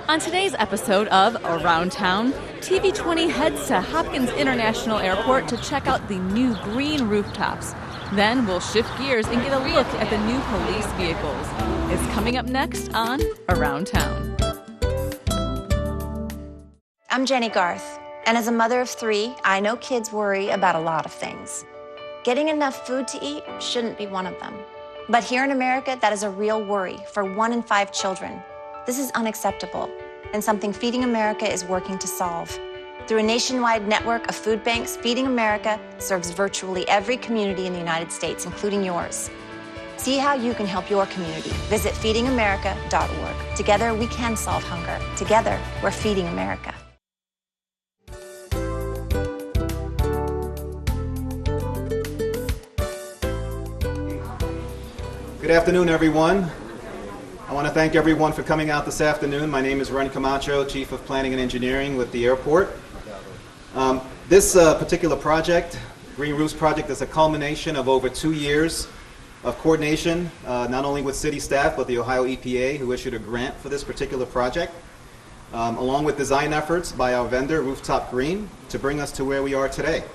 On today's episode of Around Town, TV20 heads to Hopkins International Airport to check out the new green rooftops. Then we'll shift gears and get a look at the new police vehicles. It's coming up next on Around Town. I'm Jenny Garth, and as a mother of 3, I know kids worry about a lot of things. Getting enough food to eat shouldn't be one of them. But here in America, that is a real worry for 1 in 5 children. This is unacceptable, and something Feeding America is working to solve. Through a nationwide network of food banks, Feeding America serves virtually every community in the United States, including yours. See how you can help your community. Visit feedingamerica.org. Together, we can solve hunger. Together, we're Feeding America. Good afternoon, everyone. I want to thank everyone for coming out this afternoon. My name is Ren Camacho, Chief of Planning and Engineering with the airport. This particular project, Green Roofs Project, is a culmination of over 2 years of coordination, not only with city staff, but the Ohio EPA, who issued a grant for this particular project, along with design efforts by our vendor, Rooftop Green, to bring us to where we are today.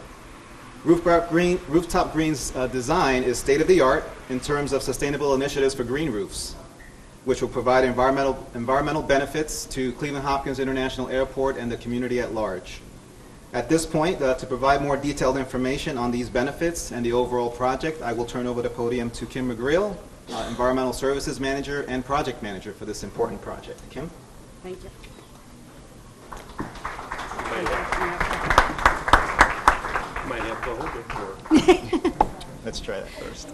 Rooftop Green's design is state-of-the-art in terms of sustainable initiatives for green roofs, which will provide environmental benefits to Cleveland Hopkins International Airport and the community at large. At this point, to provide more detailed information on these benefits and the overall project, I will turn over the podium to Kim McGreal, Environmental Services Manager and Project Manager for this important project. Kim? Thank you. Might have to hold it for. Let's try that first.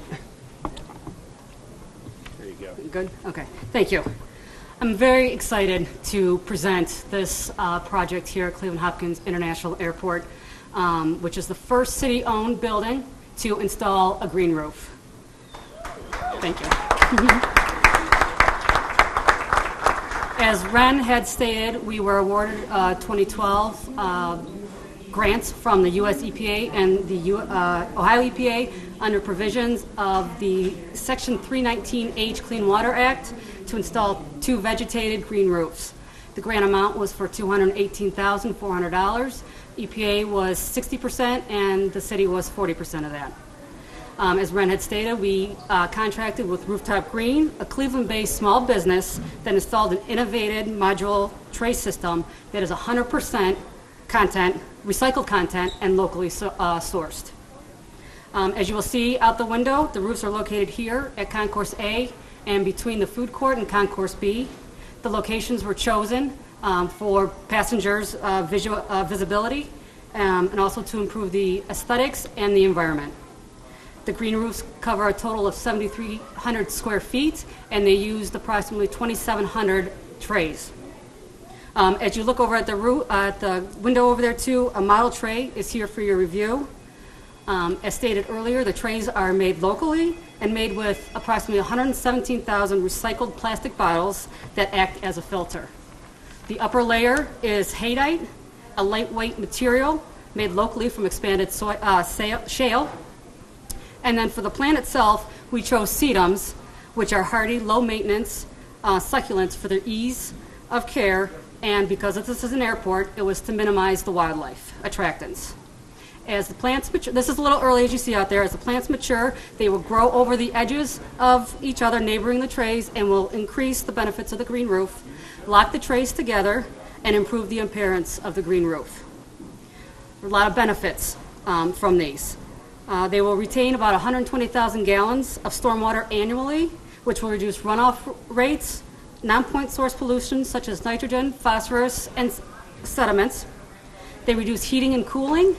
There you go. Good? Okay. Thank you. I'm very excited to present this project here at Cleveland Hopkins International Airport, which is the first city-owned building to install a green roof. Thank you. As Ren had stated, we were awarded 2012 grants from the U.S. EPA and the Ohio EPA under provisions of the Section 319H Clean Water Act to install 2 vegetated green roofs. The grant amount was for $218,400. EPA was 60% and the city was 40% of that. As Ren had stated, we contracted with Rooftop Green, a Cleveland-based small business that installed an innovative modular tray system that is 100% recycled content, and locally sourced. As you will see out the window, the roofs are located here at Concourse A and between the food court and Concourse B. The locations were chosen for passengers' visibility and also to improve the aesthetics and the environment. The green roofs cover a total of 7,300 square feet, and they used approximately 2,700 trays. As you look over at the window over there too, a model tray is here for your review. As stated earlier, the trays are made locally and made with approximately 117,000 recycled plastic bottles that act as a filter. The upper layer is haydite, a lightweight material made locally from expanded shale. And then for the plant itself, we chose sedums, which are hardy, low-maintenance succulents for their ease of care. And because this is an airport, it was to minimize the wildlife attractants. As the plants mature, this is a little early as you see out there, as the plants mature, they will grow over the edges of each other, neighboring the trays, and will increase the benefits of the green roof, lock the trays together, and improve the appearance of the green roof. There are a lot of benefits from these. They will retain about 120,000 gallons of stormwater annually, which will reduce runoff rates, non-point source pollution such as nitrogen, phosphorus, and sediments. They reduce heating and cooling,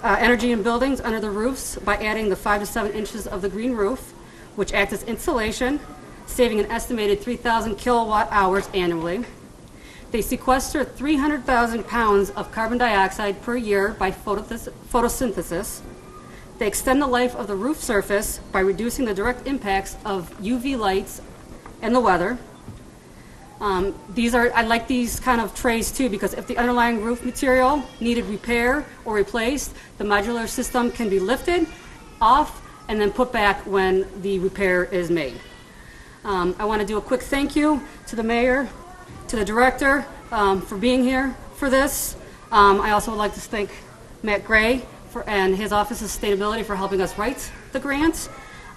energy in buildings under the roofs by adding the 5 to 7 inches of the green roof, which acts as insulation, saving an estimated 3,000 kilowatt hours annually. They sequester 300,000 pounds of carbon dioxide per year by photosynthesis. They extend the life of the roof surface by reducing the direct impacts of UV lights and the weather. I like these kind of trays too, because if the underlying roof material needed repair or replaced, the modular system can be lifted off and then put back when the repair is made. I want to do a quick thank you to the mayor To the director for being here for this. I also would like to thank Matt Gray and his Office of Sustainability for helping us write the grant.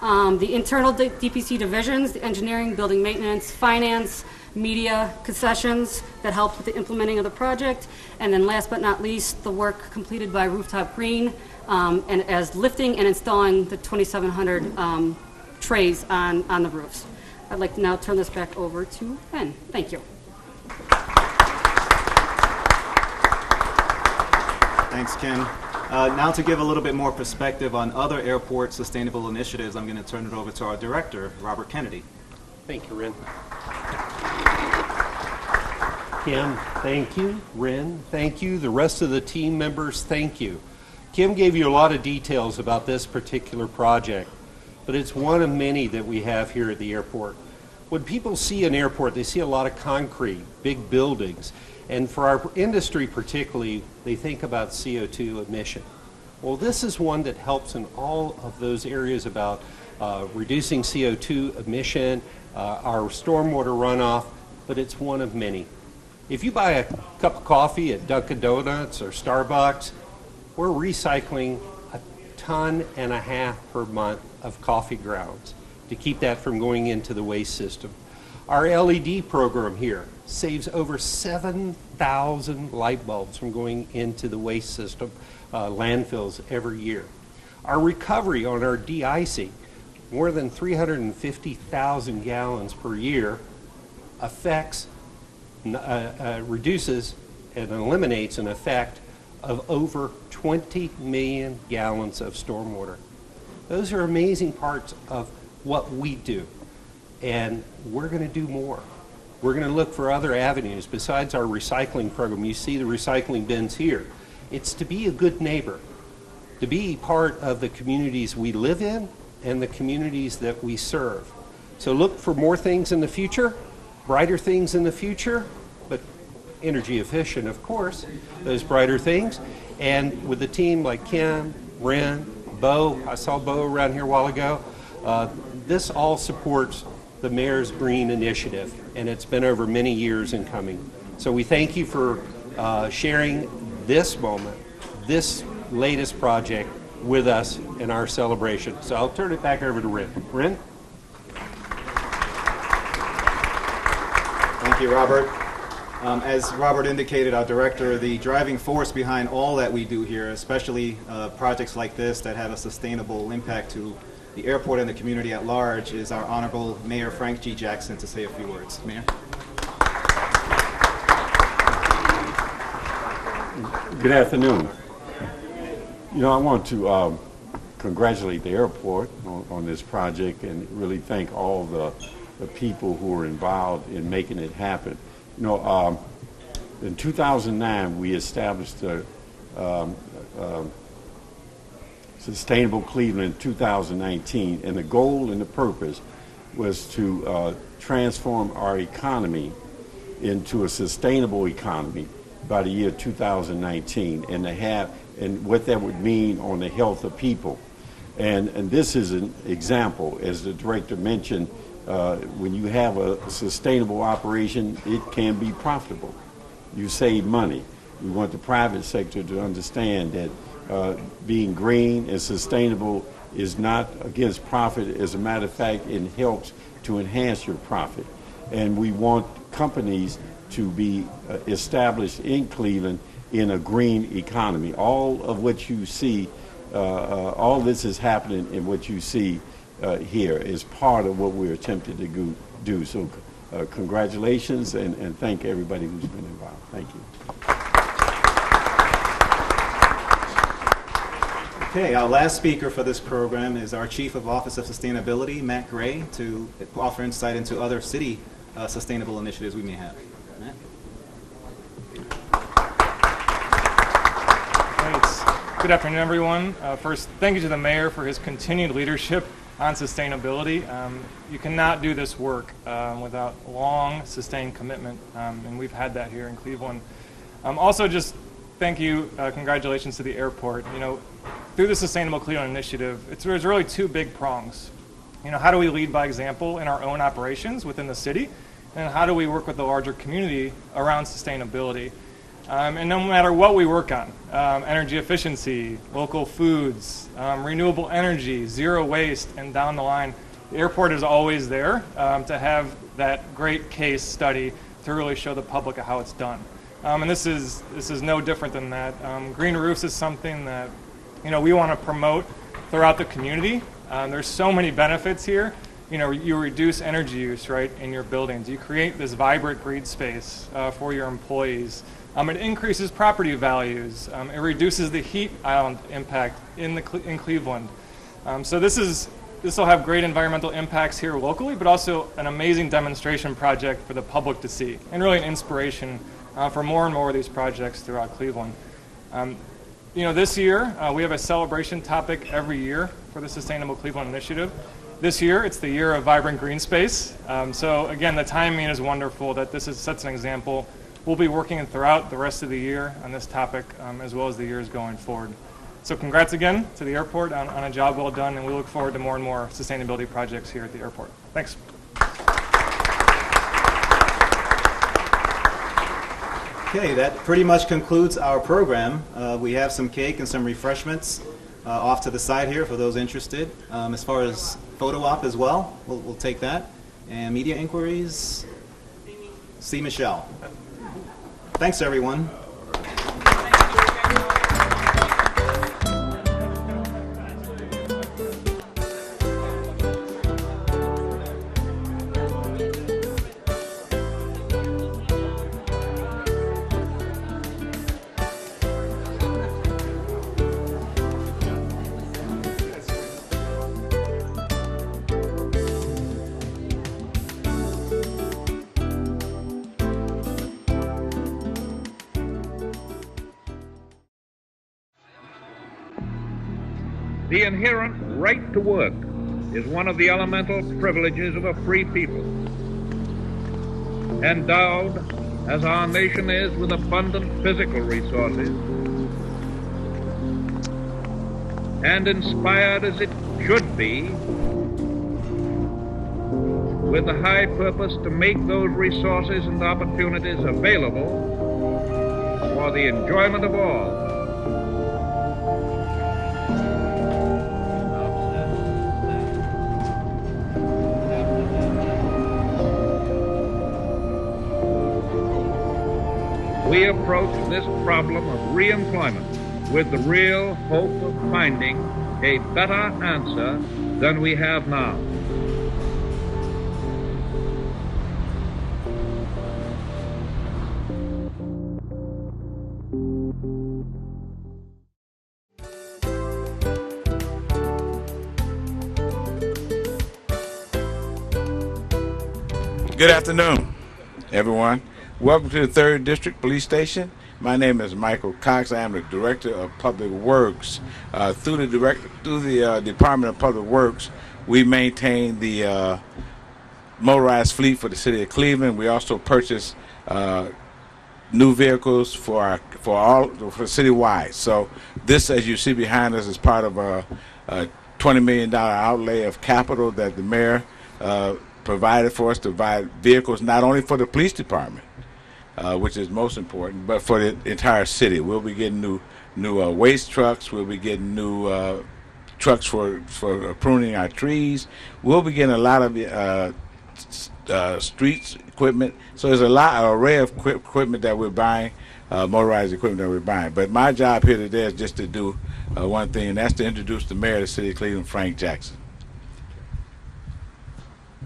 The internal DPC divisions, the engineering, building maintenance, finance, media, concessions that helped with the implementing of the project. And then last but not least, the work completed by Rooftop Green and as lifting and installing the 2,700 trays on the roofs. I'd like to now turn this back over to Ben. Thank you. Thanks, Kim. Now to give a little bit more perspective on other airport sustainable initiatives, I'm going to turn it over to our director, Robert Kennedy. Thank you, Ren. Kim, thank you. Ren, thank you. The rest of the team members, thank you. Kim gave you a lot of details about this particular project, but it's one of many that we have here at the airport. When people see an airport, they see a lot of concrete, big buildings, and for our industry particularly, they think about CO2 emission. Well, this is one that helps in all of those areas about reducing CO2 emission, our stormwater runoff, but it's one of many. If you buy a cup of coffee at Dunkin' Donuts or Starbucks, we're recycling 1.5 tons per month of coffee grounds to keep that from going into the waste system. Our LED program here saves over 7,000 light bulbs from going into the waste system, landfills every year. Our recovery on our de-icing, more than 350,000 gallons per year, reduces and eliminates an effect of over 20 million gallons of stormwater. Those are amazing parts of what we do, and we're going to do more. We're going to look for other avenues besides our recycling program. You see the recycling bins here. It's to be a good neighbor, to be part of the communities we live in and the communities that we serve. So look for more things in the future, brighter things in the future, but energy efficient, of course, those brighter things. And with a team like Kim, Ren, Bo, I saw Bo around here a while ago, this all supports the Mayor's Green Initiative, and it's been over many years in coming. So we thank you for sharing this moment, this latest project with us in our celebration. So I'll turn it back over to Ren. Ren? Thank you, Robert. As Robert indicated, our director, the driving force behind all that we do here, especially projects like this that have a sustainable impact to the airport and the community at large, is our Honorable Mayor Frank G. Jackson to say a few words. Mayor. Good afternoon. You know, I want to congratulate the airport on this project and really thank all the people who were involved in making it happen. You know, in 2009, we established the Sustainable Cleveland 2019, and the goal and the purpose was to transform our economy into a sustainable economy by the year 2019, and what that would mean on the health of people. And this is an example, as the director mentioned. When you have a sustainable operation, it can be profitable. You save money. We want the private sector to understand that being green and sustainable is not against profit. As a matter of fact, it helps to enhance your profit. And we want companies to be established in Cleveland in a green economy. All of what you see, all this is happening in what you see here is part of what we're attempting to do. So congratulations and thank everybody who's been involved. Thank you. Okay, our last speaker for this program is our Chief of Office of Sustainability, Matt Gray, to offer insight into other city sustainable initiatives we may have. Matt? Thanks. Good afternoon, everyone. First, thank you to the Mayor for his continued leadership on sustainability. You cannot do this work without long, sustained commitment, and we've had that here in Cleveland. Also, just thank you, congratulations to the airport. You know, through the Sustainable Cleveland Initiative, there's really two big prongs. You know, how do we lead by example in our own operations within the city? and how do we work with the larger community around sustainability. And no matter what we work on, energy efficiency, local foods, renewable energy, zero waste, and down the line, the airport is always there to have that great case study to really show the public how it's done. And this is no different than that. Green roofs is something that we want to promote throughout the community. There's so many benefits here. You reduce energy use, right, in your buildings. You create this vibrant green space for your employees. It increases property values. It reduces the heat island impact in Cleveland. So this will have great environmental impacts here locally, but also an amazing demonstration project for the public to see, and really an inspiration for more and more of these projects throughout Cleveland. This year we have a celebration topic every year for the Sustainable Cleveland Initiative. This year it's the year of vibrant green space. So again, the timing is wonderful that this sets an example. We'll be working throughout the rest of the year on this topic as well as the years going forward. So congrats again to the airport on a job well done, and we look forward to more and more sustainability projects here at the airport. Thanks. Okay, that pretty much concludes our program. We have some cake and some refreshments off to the side here for those interested. As far as photo op as well, we'll take that. And media inquiries, see Michelle. Thanks, everyone. The inherent right to work is one of the elemental privileges of a free people. Endowed, as our nation is, with abundant physical resources, and inspired as it should be with the high purpose to make those resources and opportunities available for the enjoyment of all. We approach this problem of reemployment with the real hope of finding a better answer than we have now. Good afternoon, everyone. Welcome to the 3rd District Police Station. My name is Michael Cox. I am the Director of Public Works. Through the Department of Public Works, we maintain the motorized fleet for the city of Cleveland. We also purchase new vehicles for citywide. So this, as you see behind us, is part of a $20 million outlay of capital that the mayor provided for us to buy vehicles not only for the police department, which is most important, but for the entire city. We'll be getting new waste trucks. We'll be getting new trucks for pruning our trees. We'll be getting a lot of streets equipment. So there's an array of equipment that we're buying, motorized equipment that we're buying. But my job here today is just to do one thing, and that's to introduce the mayor of the city of Cleveland, Frank Jackson.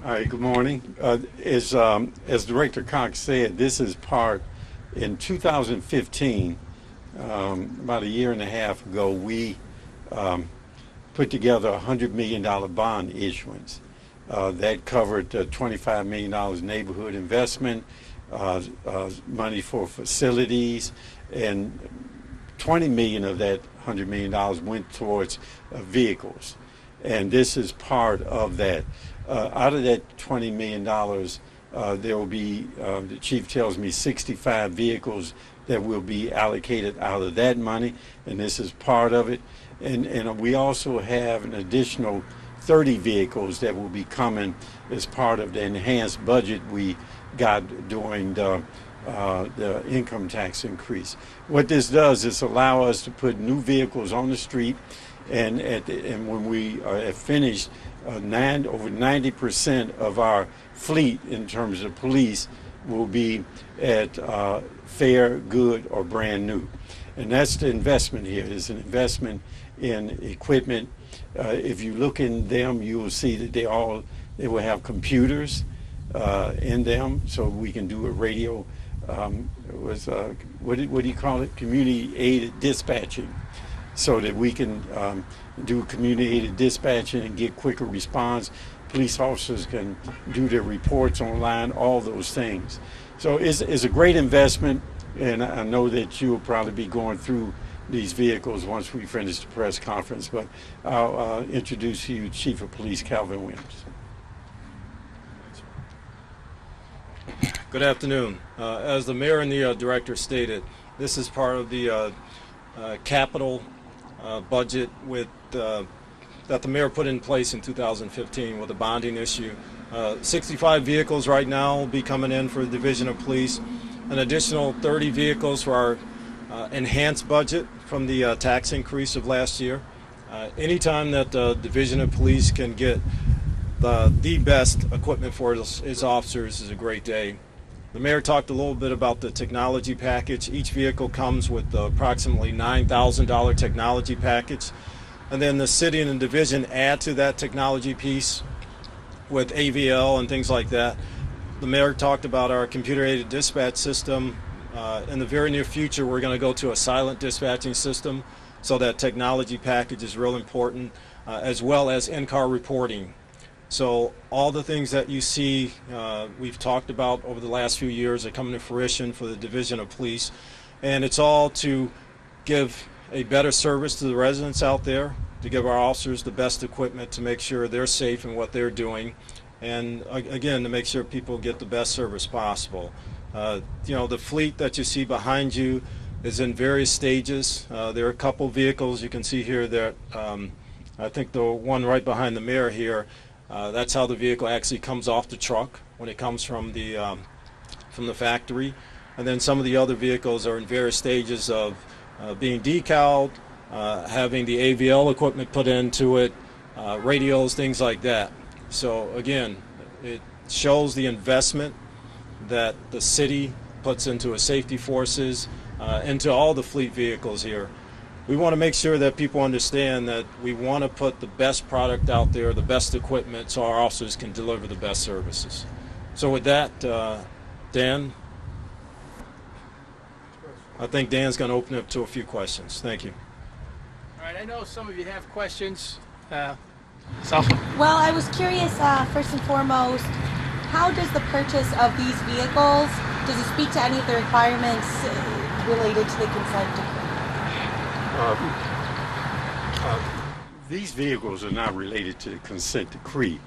All right, good morning. As Director Cox said, this is part, in 2015, about a year and a half ago, we put together a $100 million bond issuance. That covered $25 million neighborhood investment, money for facilities, and $20 million of that $100 million went towards vehicles. And this is part of that. Out of that $20 million, there will be, the chief tells me, 65 vehicles that will be allocated out of that money, and this is part of it. And we also have an additional 30 vehicles that will be coming as part of the enhanced budget we got during the income tax increase. What this does is allow us to put new vehicles on the street, and when we have finished, over 90% of our fleet in terms of police will be at fair, good, or brand new. And that's the investment here. It's an investment in equipment. If you look in them, you will see that they will have computers in them, so we can do a radio, what do you call it? Community-aided dispatching, so that we can do community-aided dispatching and get quicker response. Police officers can do their reports online, all those things. So it's a great investment, and I know that you'll probably be going through these vehicles once we finish the press conference, but I'll introduce you Chief of Police Calvin Williams. Good afternoon. As the mayor and the director stated, this is part of the capital budget that the mayor put in place in 2015 with a bonding issue. 65 vehicles right now will be coming in for the Division of Police, an additional 30 vehicles for our enhanced budget from the tax increase of last year. Anytime that the Division of Police can get the best equipment for his officers is a great day. The mayor talked a little bit about the technology package. Each vehicle comes with approximately $9,000 technology package. And then the city and the division add to that technology piece with AVL and things like that. The mayor talked about our computer-aided dispatch system. In the very near future, we're going to go to a silent dispatching system, so that technology package is real important, as well as in-car reporting. So all the things that you see we've talked about over the last few years are coming to fruition for the Division of Police, and it's all to give a better service to the residents out there, to give our officers the best equipment to make sure they're safe in what they're doing, and again, to make sure people get the best service possible. The fleet that you see behind you is in various stages. There are a couple vehicles you can see here that I think the one right behind the mayor here, that's how the vehicle actually comes off the truck when it comes from the factory. And then some of the other vehicles are in various stages of being decaled, having the AVL equipment put into it, radios, things like that. So again, it shows the investment that the city puts into its safety forces, into all the fleet vehicles here. We want to make sure that people understand that we want to put the best product out there, the best equipment, so our officers can deliver the best services. So with that, Dan, I think Dan's going to open up to a few questions. Thank you. All right, I know some of you have questions. Well, I was curious, first and foremost, how does the purchase of these vehicles, does it speak to any of the requirements related to the consent decree? These vehicles are not related to the consent decree.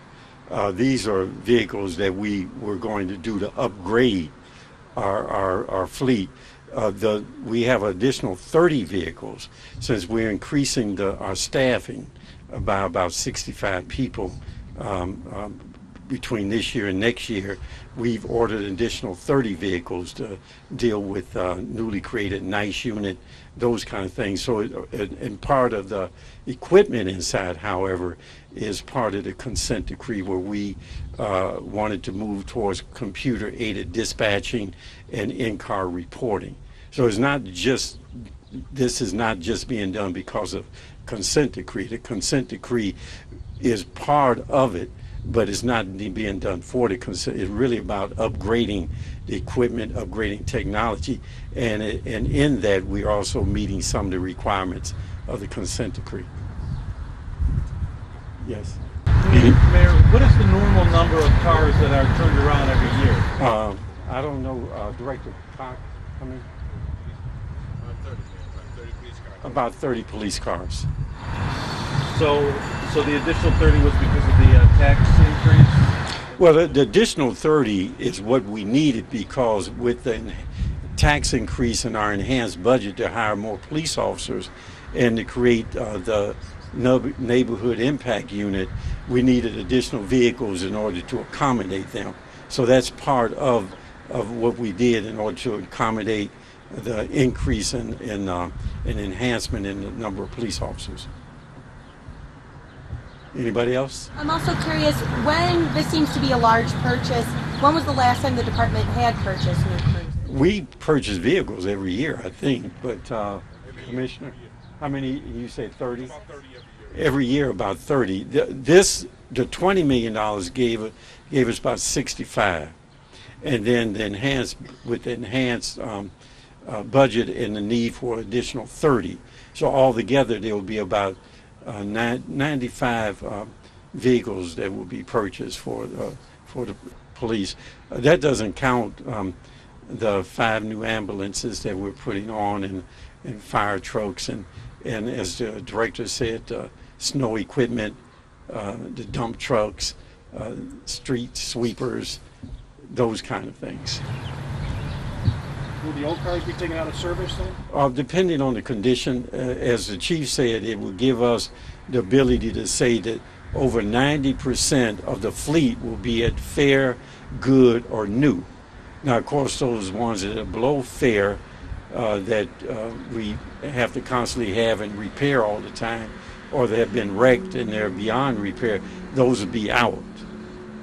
These are vehicles that we were going to do to upgrade our fleet. We have an additional 30 vehicles since we're increasing our staffing by about 65 people between this year and next year. We've ordered an additional 30 vehicles to deal with newly created NICE unit, those kind of things. So, and part of the equipment inside, however, is part of the consent decree where we wanted to move towards computer-aided dispatching and in-car reporting. So it's not just, this is not just being done because of consent decree. The consent decree is part of it, but it's not being done for the consent. It's really about upgrading the equipment, upgrading technology, and in that we're also meeting some of the requirements of the consent decree. Yes. Mayor, what is the normal number of cars that are turned around every year? I don't know, Director Cox, how many? About 30 police cars. So the additional 30 was because of the tax increase? Well, the additional 30 is what we needed because with the tax increase in our enhanced budget to hire more police officers and to create the neighborhood impact unit, we needed additional vehicles in order to accommodate them. So that's part of of what we did in order to accommodate the increase in enhancement in the number of police officers. Anybody else? I'm also curious, when this seems to be a large purchase, when was the last time the department had purchased new cruisers? We purchase vehicles every year, I think, but Commissioner, how many, you say 30? About 30 every year, about 30. The $20 million gave us about 65. And then the enhanced budget and the need for additional 30. So altogether there will be about 95 vehicles that will be purchased for the police. That doesn't count the 5 new ambulances that we're putting on and fire trucks and as the director said, snow equipment, the dump trucks, street sweepers, those kind of things. Will the old cars be taken out of service then? Depending on the condition, as the chief said, it will give us the ability to say that over 90% of the fleet will be at fair, good, or new. Now, of course, those ones that are below fair that we have to constantly have and repair all the time, or they have been wrecked and they're beyond repair, those will be out.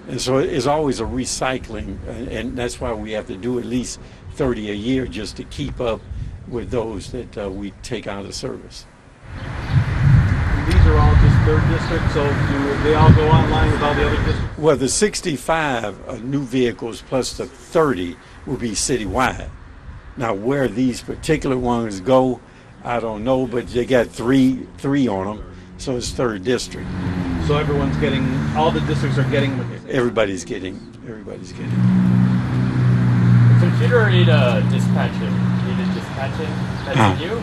And so it's always a recycling, and that's why we have to do at least 30 a year just to keep up with those that we take out of service. These are all just 3rd district, so do they all go online with all the other districts? Well, the 65 new vehicles plus the 30 will be citywide. Now, where these particular ones go, I don't know, but they got three on them, so it's 3rd district. So everyone's getting, all the districts are getting what they say. Everybody's getting. Computer-aided dispatching. That's new?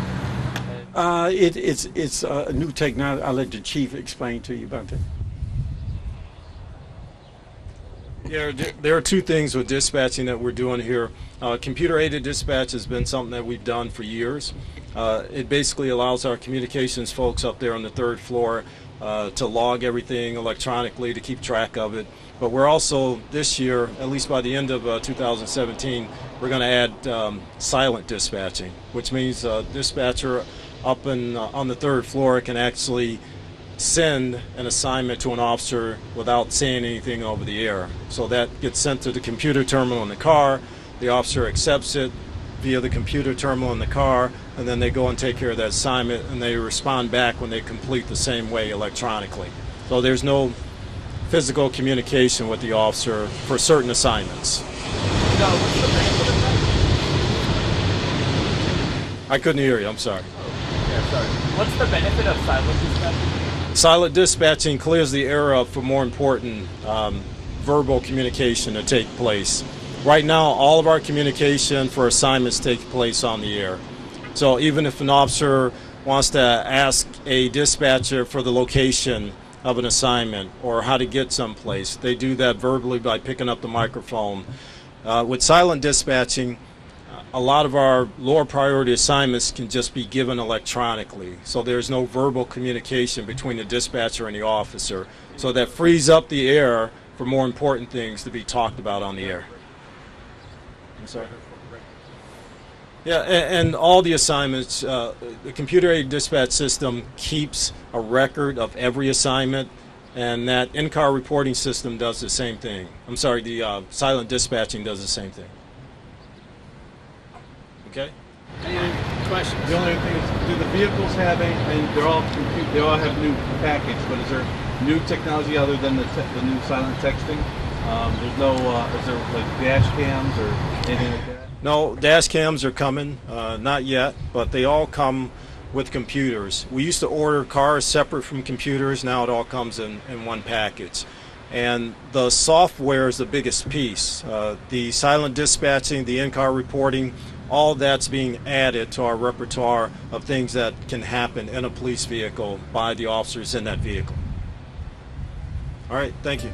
It's a new technology. I'll let the chief explain to you about that. Yeah, there are 2 things with dispatching that we're doing here. Computer-aided dispatch has been something that we've done for years. It basically allows our communications folks up there on the 3rd floor to log everything electronically, to keep track of it. But we're also, this year, at least by the end of 2017, we're going to add silent dispatching, which means a dispatcher up on the 3rd floor can actually send an assignment to an officer without saying anything over the air. So that gets sent to the computer terminal in the car, the officer accepts it via the computer terminal in the car, and then they go and take care of that assignment, and they respond back when they complete the same way electronically. So there's no physical communication with the officer for certain assignments. I couldn't hear you, I'm sorry. Yeah, sorry. What's the benefit of silent dispatching? Silent dispatching clears the air up for more important verbal communication to take place. Right now, all of our communication for assignments takes place on the air. So even if an officer wants to ask a dispatcher for the location of an assignment or how to get someplace, they do that verbally by picking up the microphone. With silent dispatching, a lot of our lower priority assignments can just be given electronically. So there's no verbal communication between the dispatcher and the officer. So that frees up the air for more important things to be talked about on the air. I'm sorry. Yeah, and all the assignments, the computer-aided dispatch system keeps a record of every assignment, and that in-car reporting system does the same thing. I'm sorry, the silent dispatching does the same thing. Okay? Any other questions? The only thing is, do the vehicles have and they all have new package, but is there new technology other than the new silent texting? There's no, is there like dash cams or anything like that? No, dash cams are coming, not yet, but they all come with computers. We used to order cars separate from computers, now it all comes in one package. And the software is the biggest piece. The silent dispatching, the in-car reporting, all that's being added to our repertoire of things that can happen in a police vehicle by the officers in that vehicle. All right, thank you.